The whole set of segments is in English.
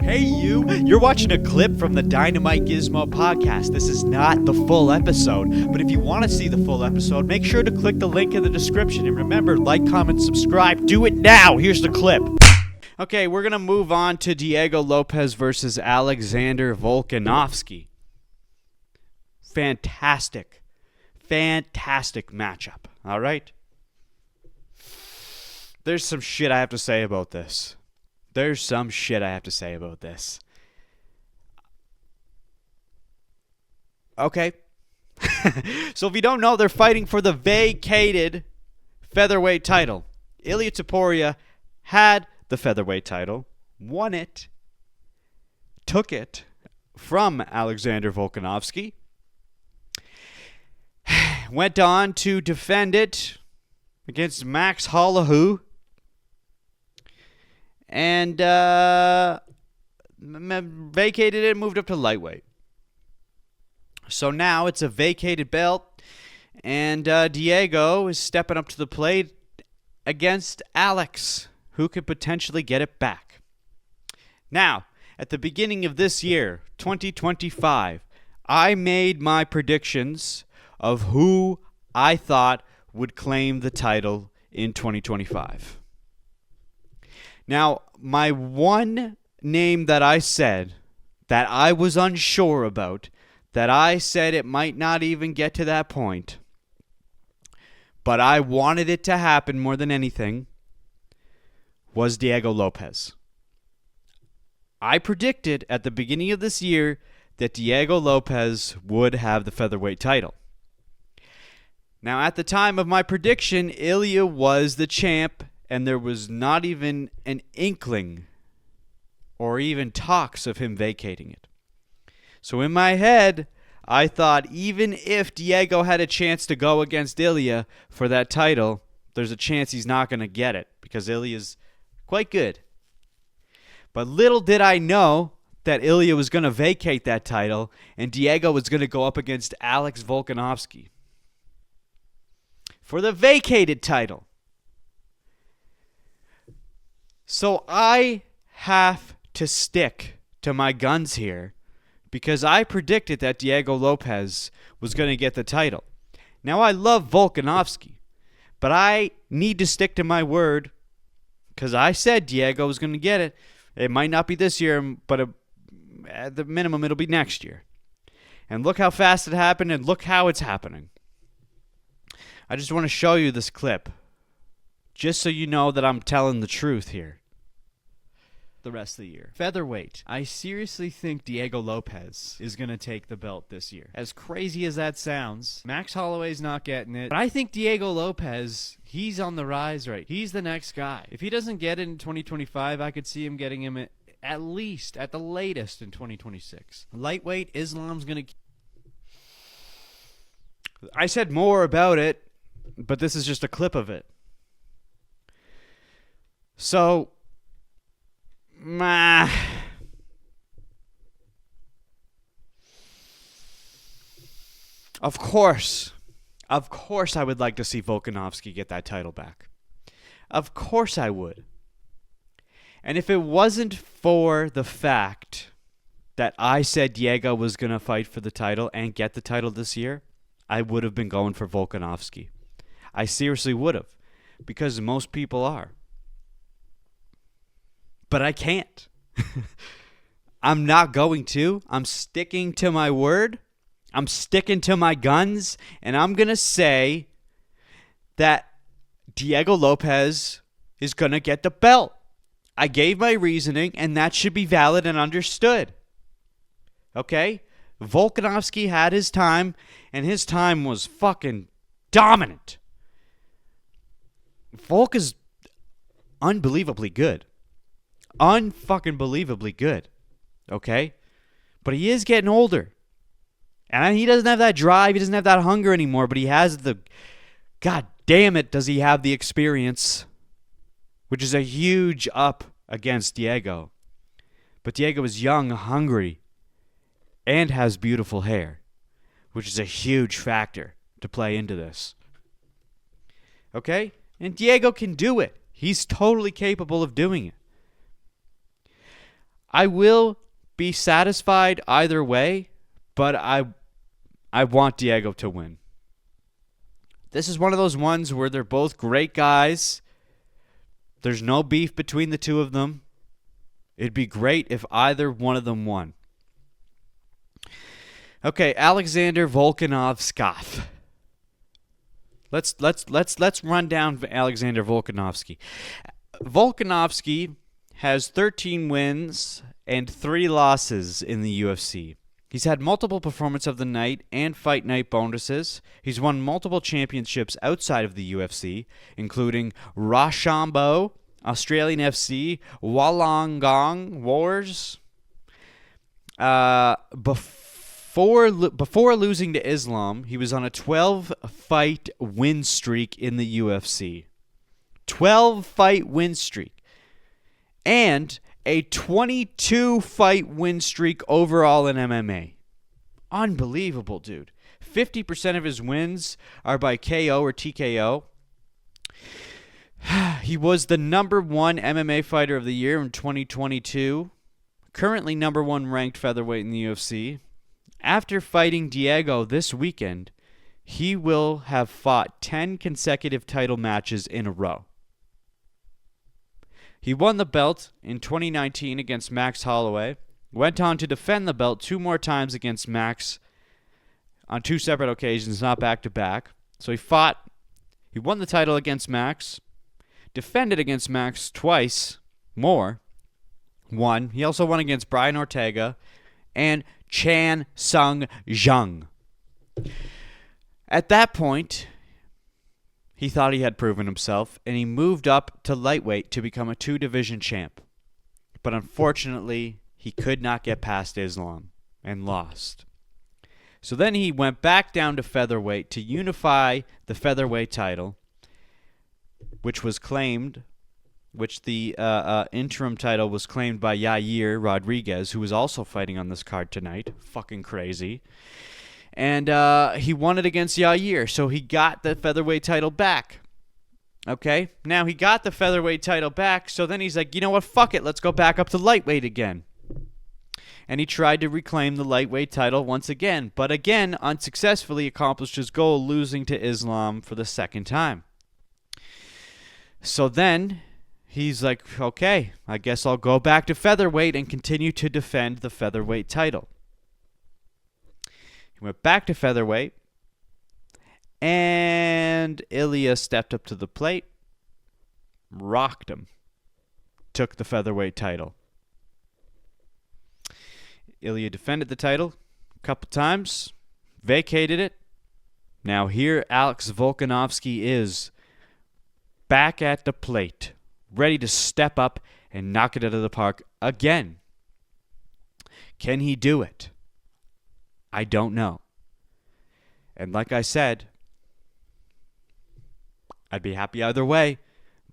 Hey you! You're watching a clip from the DynamiteGizmo podcast. This is not the full episode, but if you want to see the full episode, make sure to click the link in the description. And remember, like, comment, subscribe. Do it now! Here's the clip. Okay, we're going to move on to Diego Lopes versus Alexander Volkanovski. Fantastic matchup, all right? There's some shit I have to say about this. Okay. So if you don't know, they're fighting for the vacated featherweight title. Ilia Topuria had the featherweight title, won it, took it from Alexander Volkanovski, went on to defend it against Max Holloway, and vacated it and moved up to lightweight. So now it's a vacated belt, and Diego is stepping up to the plate against Alex, who could potentially get it back. Now, at the beginning of this year, 2025, I made my predictions of who I thought would claim the title in 2025. Now, my one name that I said that I was unsure about, that I said it might not even get to that point, but I wanted it to happen more than anything, was Diego Lopes. I predicted at the beginning of this year that Diego Lopes would have the featherweight title. Now, at the time of my prediction, Ilia was the champ, and there was not even an inkling or even talks of him vacating it. So in my head, I thought even if Diego had a chance to go against Ilia for that title, there's a chance he's not going to get it because Ilia's quite good. But little did I know that Ilia was going to vacate that title and Diego was going to go up against Alex Volkanovski for the vacated title. So I have to stick to my guns here because I predicted that Diego Lopes was going to get the title. Now, I love Volkanovski, but I need to stick to my word because I said Diego was going to get it. It might not be this year, but at the minimum, it'll be next year. And look how fast it happened, and look how it's happening. I just want to show you this clip, just so you know that I'm telling the truth here. The rest of the year. Featherweight. I seriously think Diego Lopes is going to take the belt this year. As crazy as that sounds, Max Holloway's not getting it. But I think Diego Lopes, he's on the rise right. He's the next guy. If he doesn't get it in 2025, I could see him getting him at least, at the latest, in 2026. Lightweight, Islam's going to... I said more about it, but this is just a clip of it. So... Of course I would like to see Volkanovski get that title back. Of course I would. And if it wasn't for the fact that I said Diego was going to fight for the title and get the title this year, I would have been going for Volkanovski. I seriously would have, because most people are. But I can't. I'm not going to. I'm sticking to my word. I'm sticking to my guns. And I'm going to say that Diego Lopes is going to get the belt. I gave my reasoning, and that should be valid and understood. Okay? Volkanovski had his time, and his time was fucking dominant. Volk is unbelievably good. Unfucking-believably good, okay? But he is getting older. And he doesn't have that drive, he doesn't have that hunger anymore, but he has the... God damn it, does he have the experience, which is a huge up against Diego. But Diego is young, hungry, and has beautiful hair, which is a huge factor to play into this. Okay? And Diego can do it. He's totally capable of doing it. I will be satisfied either way, but I want Diego to win. This is one of those ones where they're both great guys. There's no beef between the two of them. It'd be great if either one of them won. Okay, Alexander Volkanovski. Let's run down Alexander Volkanovski. Volkanovski has 13 wins and 3 losses in the UFC. He's had multiple Performance of the Night and Fight Night bonuses. He's won multiple championships outside of the UFC, including Rochambeau, Australian FC, Wollongong Wars. Before losing to Islam, he was on a 12-fight win streak in the UFC. 12-fight win streak. And a 22-fight win streak overall in MMA. Unbelievable, dude. 50% of his wins are by KO or TKO. He was the number 1 MMA fighter of the year in 2022. Currently number 1 ranked featherweight in the UFC. After fighting Diego this weekend, he will have fought 10 consecutive title matches in a row. He won the belt in 2019 against Max Holloway, went on to defend the belt 2 more times against Max on 2 separate occasions, not back-to-back. So he won the title against Max, defended against Max twice more, won. He also won against Brian Ortega and Chan Sung Jung. At that point, he thought he had proven himself, and he moved up to lightweight to become a 2-division champ. But unfortunately, he could not get past Islam and lost. So then he went back down to featherweight to unify the featherweight title, which the interim title was claimed by Yair Rodriguez, who was also fighting on this card tonight. Fucking crazy. And he won it against Yair, so he got the featherweight title back. Okay? Now he got the featherweight title back, so then he's like, you know what? Fuck it. Let's go back up to lightweight again. And he tried to reclaim the lightweight title once again, but again unsuccessfully accomplished his goal, losing to Islam for the second time. So then he's like, okay, I guess I'll go back to featherweight and continue to defend the featherweight title. He went back to featherweight, and Ilya stepped up to the plate, rocked him, took the featherweight title. Ilya defended the title a couple times, vacated it. Now here Alex Volkanovski is back at the plate, ready to step up and knock it out of the park again. Can he do it? I don't know. And like I said, I'd be happy either way,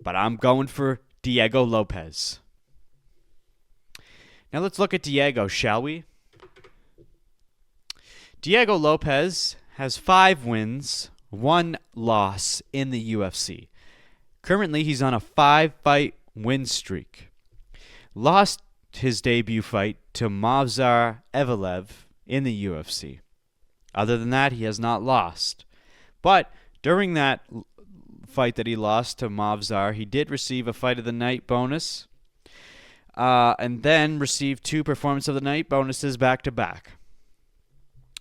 but I'm going for Diego Lopes. Now let's look at Diego, shall we? Diego Lopes has 5 wins, 1 loss in the UFC. Currently, he's on a 5-fight win streak. Lost his debut fight to Movsar Evelev in the UFC. Other than that, he has not lost. But during that fight that he lost to Movsar, he did receive a Fight of the Night bonus, and then received 2 Performance of the Night bonuses back-to-back.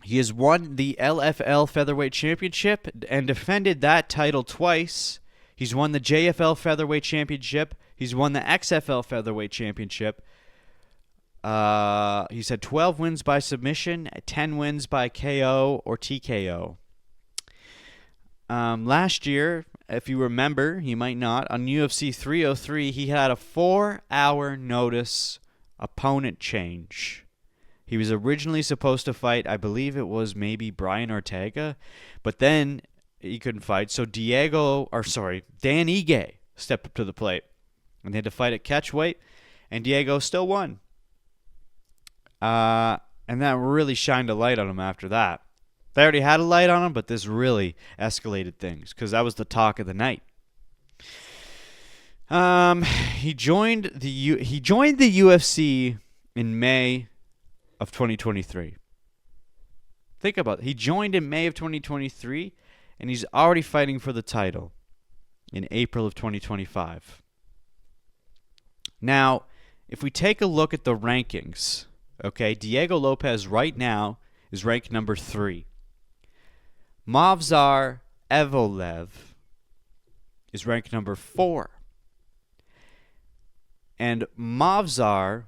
He has won the LFL Featherweight Championship and defended that title twice. He's won the JFL Featherweight Championship. He's won the XFL Featherweight Championship. He's had 12 wins by submission, 10 wins by KO or TKO. Last year, if you remember, you might not, on UFC 303, he had a 4-hour notice opponent change. He was originally supposed to fight, I believe it was maybe Brian Ortega, but then he couldn't fight. So Dan Ige stepped up to the plate, and they had to fight at catchweight, and Diego still won. And that really shined a light on him after that. They already had a light on him, but this really escalated things because that was the talk of the night. He joined the UFC in May of 2023. Think about it. He joined in May of 2023, and he's already fighting for the title in April of 2025. Now, if we take a look at the rankings, okay, Diego Lopes right now is ranked number 3. Movsar Evloev is ranked number 4. And Movsar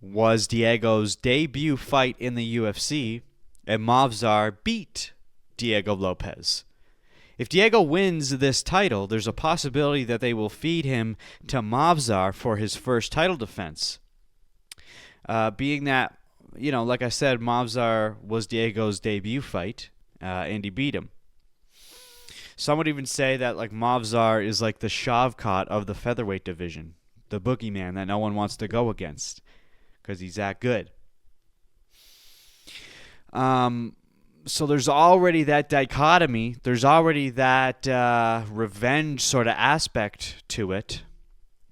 was Diego's debut fight in the UFC, and Movsar beat Diego Lopes. If Diego wins this title, there's a possibility that they will feed him to Movsar for his first title defense. Being that, like I said, Movsar was Diego's debut fight, and he beat him. Some would even say that Movsar is like the Shavkat of the featherweight division, the boogeyman that no one wants to go against because he's that good. So there's already that dichotomy. There's already that revenge sort of aspect to it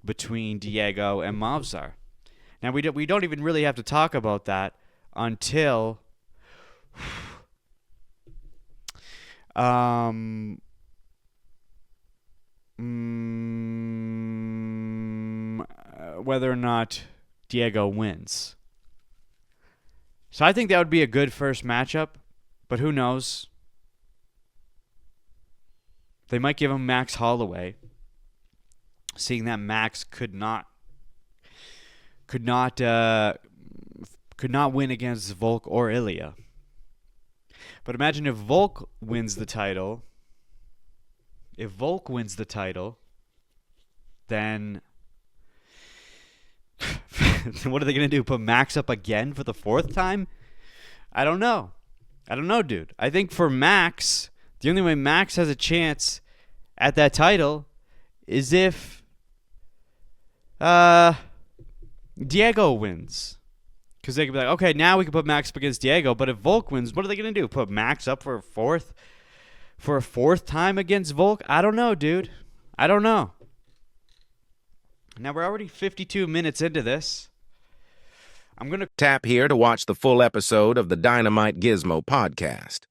between Diego and Movsar. Now, we don't even really have to talk about that until whether or not Diego wins. So I think that would be a good first matchup, but who knows? They might give him Max Holloway, seeing that Max could not win against Volk or Ilya. But imagine if Volk wins the title. If Volk wins the title, then what are they going to do? Put Max up again for the 4th time? I don't know, dude. I think for Max, the only way Max has a chance at that title is if Diego wins. Because they could be like, okay, now we can put Max up against Diego. But if Volk wins, what are they going to do? Put Max up for a fourth time against Volk? I don't know, dude. I don't know. Now, we're already 52 minutes into this. I'm going to tap here to watch the full episode of the Dynamite Gizmo podcast.